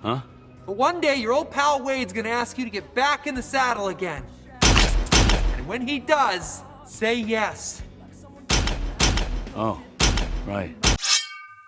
Huh? But one day, your old pal Wade's gonna ask you to get back in the saddle again. And when he does, say yes. Oh, right.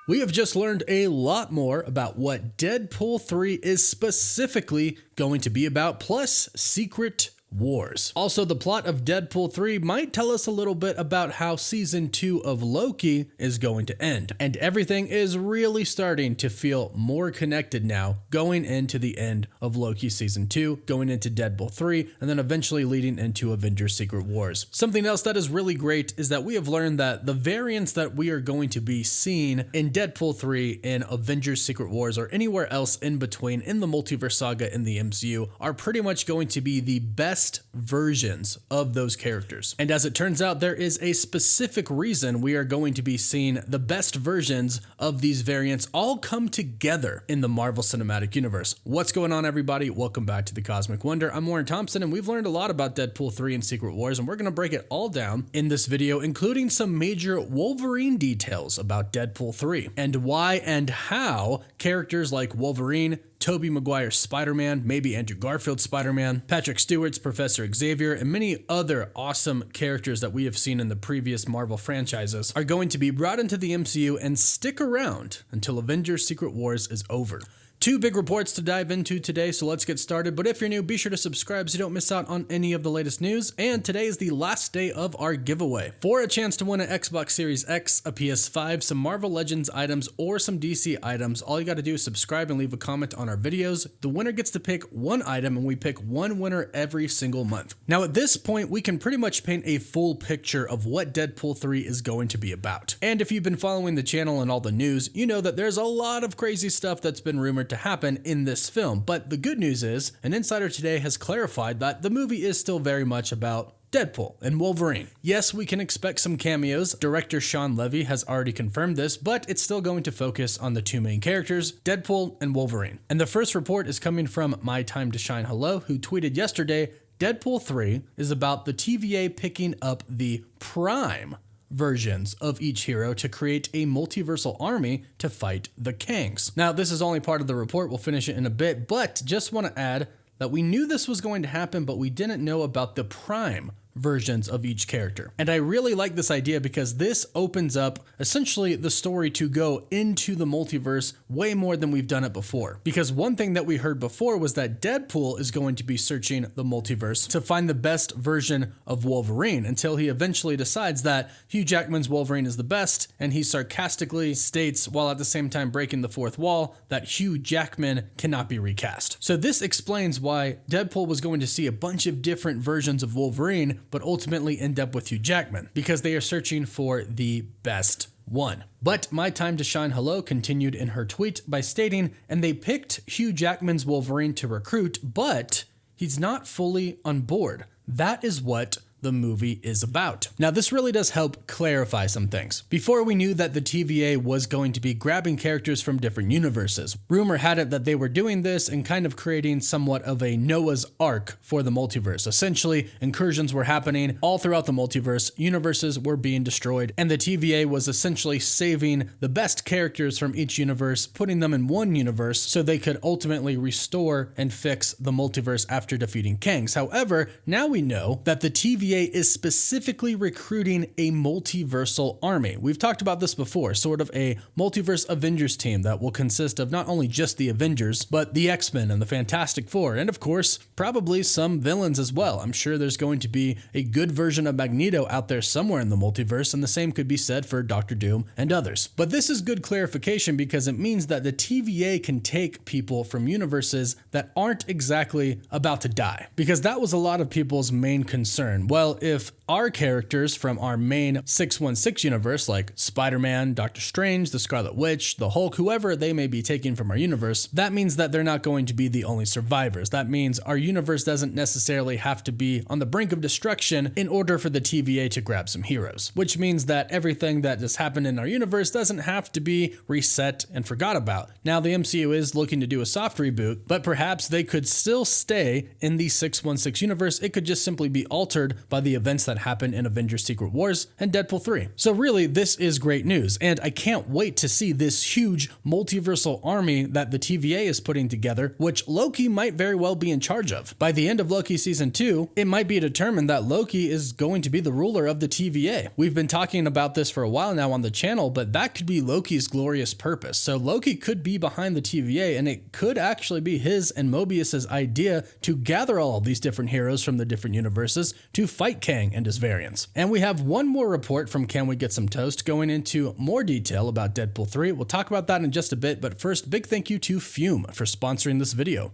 We have just learned a lot more about what Deadpool 3 is specifically going to be about, plus Secret Wars. Also, the plot of Deadpool 3 might tell us a little bit about how season 2 of Loki is going to end. And everything is really starting to feel more connected now, going into the end of Loki season 2, going into Deadpool 3, and then eventually leading into Avengers Secret Wars. Something else that is really great is that we have learned that the variants that we are going to be seeing in Deadpool 3, in Avengers Secret Wars, or anywhere else in between in the Multiverse saga in the MCU are pretty much going to be the best versions of those characters. And as it turns out, there is a specific reason we are going to be seeing the best versions of these variants all come together in the Marvel Cinematic Universe. What's going on, everybody? Welcome back to The Cosmic Wonder. I'm Warren Thompson, and we've learned a lot about Deadpool 3 and Secret Wars, and we're going to break it all down in this video, including some major Wolverine details about Deadpool 3, and why and how characters like Wolverine, Tobey Maguire's Spider-Man, maybe Andrew Garfield's Spider-Man, Patrick Stewart's Professor Xavier, and many other awesome characters that we have seen in the previous Marvel franchises are going to be brought into the MCU and stick around until Avengers Secret Wars is over. Two big reports to dive into today, so let's get started. But if you're new, be sure to subscribe so you don't miss out on any of the latest news. And today is the last day of our giveaway. For a chance to win an Xbox Series X, a PS5, some Marvel Legends items, or some DC items, all you got to do is subscribe and leave a comment on our videos. The winner gets to pick one item, and we pick one winner every single month. Now, at this point, we can pretty much paint a full picture of what Deadpool 3 is going to be about. And if you've been following the channel and all the news, you know that there's a lot of crazy stuff that's been rumored to happen in this film. But the good news is, an insider today has clarified that the movie is still very much about Deadpool and Wolverine. Yes, we can expect some cameos. Director Sean Levy has already confirmed this, but it's still going to focus on the two main characters, Deadpool and Wolverine. And the first report is coming from My Time to Shine Hello, who tweeted yesterday, Deadpool 3 is about the TVA picking up the Prime versions of each hero to create a multiversal army to fight the Kangs. Now, this is only part of the report. We'll finish it in a bit, but just want to add that we knew this was going to happen, but we didn't know about the Prime versions of each character. And I really like this idea because this opens up essentially the story to go into the multiverse way more than we've done it before. Because one thing that we heard before was that Deadpool is going to be searching the multiverse to find the best version of Wolverine until he eventually decides that Hugh Jackman's Wolverine is the best, and he sarcastically states, while at the same time breaking the fourth wall, that Hugh Jackman cannot be recast. So this explains why Deadpool was going to see a bunch of different versions of Wolverine, but ultimately end up with Hugh Jackman, because they are searching for the best one. But My Time to Shine Hello continued in her tweet by stating, and they picked Hugh Jackman's Wolverine to recruit, but he's not fully on board. That is what the movie is about. Now, this really does help clarify some things. Before, we knew that the TVA was going to be grabbing characters from different universes. Rumor had it that they were doing this and kind of creating somewhat of a Noah's Ark for the multiverse. Essentially, incursions were happening all throughout the multiverse, universes were being destroyed, and the TVA was essentially saving the best characters from each universe, putting them in one universe so they could ultimately restore and fix the multiverse after defeating Kangs. However, now we know that the TVA is specifically recruiting a multiversal army. We've talked about this before, sort of a Multiverse Avengers team that will consist of not only just the Avengers, but the X-Men and the Fantastic Four, and of course, probably some villains as well. I'm sure there's going to be a good version of Magneto out there somewhere in the multiverse, and the same could be said for Doctor Doom and others. But this is good clarification because it means that the TVA can take people from universes that aren't exactly about to die, because that was a lot of people's main concern. Well, if our characters from our main 616 universe, like Spider-Man, Doctor Strange, the Scarlet Witch, the Hulk, whoever they may be taking from our universe, that means that they're not going to be the only survivors. That means our universe doesn't necessarily have to be on the brink of destruction in order for the TVA to grab some heroes, which means that everything that has happened in our universe doesn't have to be reset and forgot about. Now, the MCU is looking to do a soft reboot, but perhaps they could still stay in the 616 universe. It could just simply be altered by the events that happened in Avengers Secret Wars and Deadpool 3. So really, this is great news, and I can't wait to see this huge multiversal army that the TVA is putting together, which Loki might very well be in charge of. By the end of Loki Season 2, it might be determined that Loki is going to be the ruler of the TVA. We've been talking about this for a while now on the channel, but that could be Loki's glorious purpose. So Loki could be behind the TVA, and it could actually be his and Mobius's idea to gather all of these different heroes from the different universes to fight Kang and his variants. And we have one more report from Can We Get Some Toast going into more detail about Deadpool 3. We'll talk about that in just a bit, but first, big thank you to Fume for sponsoring this video.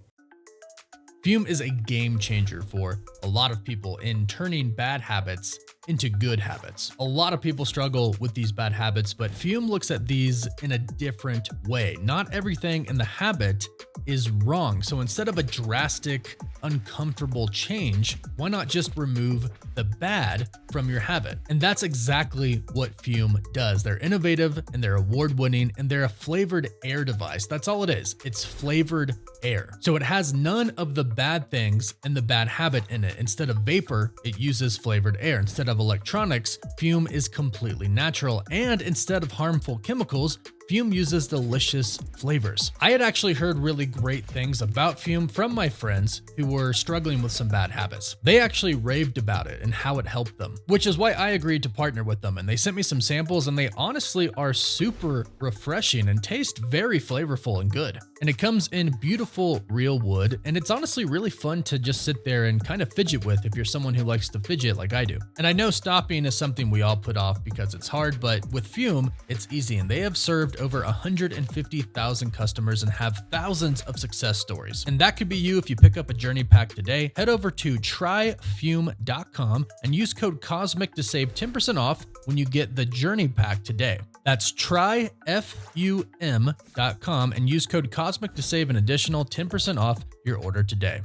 Fume is a game changer for a lot of people in turning bad habits into good habits. A lot of people struggle with these bad habits, but Fume looks at these in a different way. Not everything in the habit is wrong. So instead of a drastic, uncomfortable change, why not just remove the bad from your habit? And that's exactly what Fume does. They're innovative and they're award-winning, and they're a flavored air device. That's all it is. It's flavored air. So it has none of the bad things and the bad habit in it. Instead of vapor, it uses flavored air. Instead of electronics, Fume is completely natural. And instead of harmful chemicals, Fume uses delicious flavors. I had actually heard really great things about Fume from my friends who were struggling with some bad habits. They actually raved about it and how it helped them, which is why I agreed to partner with them. And they sent me some samples, and they honestly are super refreshing and taste very flavorful and good. And it comes in beautiful real wood, and it's honestly really fun to just sit there and kind of fidget with if you're someone who likes to fidget like I do. And I know stopping is something we all put off because it's hard, but with Fume, it's easy, and they have served over 150,000 customers and have thousands of success stories. And that could be you if you pick up a journey pack today. Head over to tryfume.com and use code COSMIC to save 10% off when you get the journey pack today. That's tryfum.com and use code COSMIC to save an additional 10% off your order today.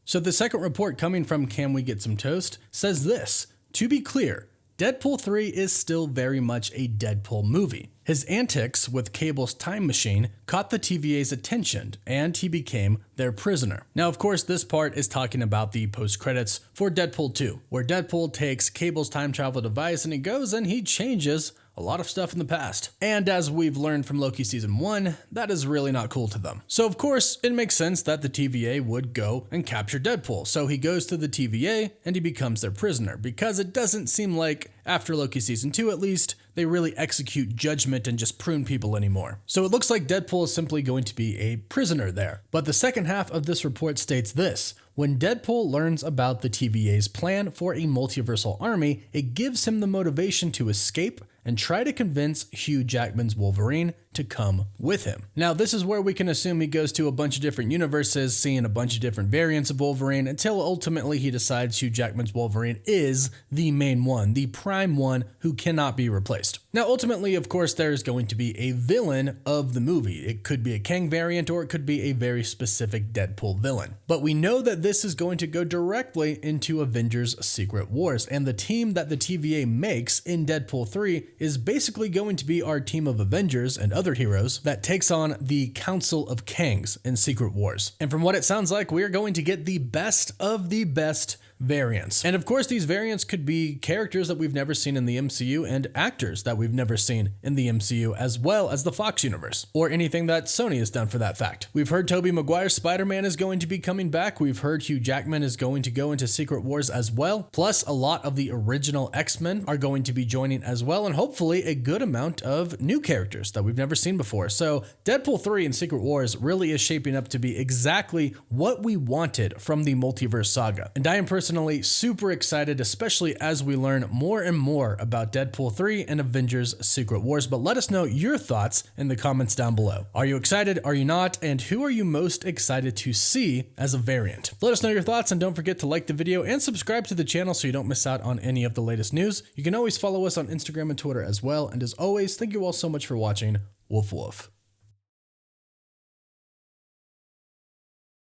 So the second report coming from Can We Get Some Toast says this: to be clear, Deadpool 3 is still very much a Deadpool movie. His antics with Cable's time machine caught the TVA's attention, and he became their prisoner. Now, of course, this part is talking about the post-credits for Deadpool 2, where Deadpool takes Cable's time travel device and he goes and he changes a lot of stuff in the past. And as we've learned from Loki Season 1, that is really not cool to them. So of course, it makes sense that the TVA would go and capture Deadpool. So he goes to the TVA and he becomes their prisoner, because it doesn't seem like, after Loki Season 2 at least, they really execute judgment and just prune people anymore. So it looks like Deadpool is simply going to be a prisoner there. But the second half of this report states this: when Deadpool learns about the TVA's plan for a multiversal army, it gives him the motivation to escape and try to convince Hugh Jackman's Wolverine to come with him. Now, this is where we can assume he goes to a bunch of different universes, seeing a bunch of different variants of Wolverine, until ultimately he decides Hugh Jackman's Wolverine is the main one, the prime one who cannot be replaced. Now, ultimately, of course, there's going to be a villain of the movie. It could be a Kang variant, or it could be a very specific Deadpool villain. But we know that this is going to go directly into Avengers Secret Wars, and the team that the TVA makes in Deadpool 3 is basically going to be our team of Avengers and other heroes that takes on the Council of Kangs in Secret Wars. And from what it sounds like, we are going to get the best of the best variants. And of course, these variants could be characters that we've never seen in the MCU and actors that we've never seen in the MCU, as well as the Fox universe, or anything that Sony has done for that fact. We've heard Tobey Maguire's Spider-Man is going to be coming back. We've heard Hugh Jackman is going to go into Secret Wars as well. Plus, a lot of the original X-Men are going to be joining as well, and hopefully a good amount of new characters that we've never seen before. So Deadpool 3 and Secret Wars really is shaping up to be exactly what we wanted from the Multiverse saga. And I am personally super excited, especially as we learn more and more about Deadpool 3 and Avengers Secret Wars. But let us know your thoughts in the comments down below. Are you excited? Are you not? And who are you most excited to see as a variant? Let us know your thoughts, and don't forget to like the video and subscribe to the channel so you don't miss out on any of the latest news. You can always follow us on Instagram and Twitter as well. And as always, thank you all so much for watching. Woof woof.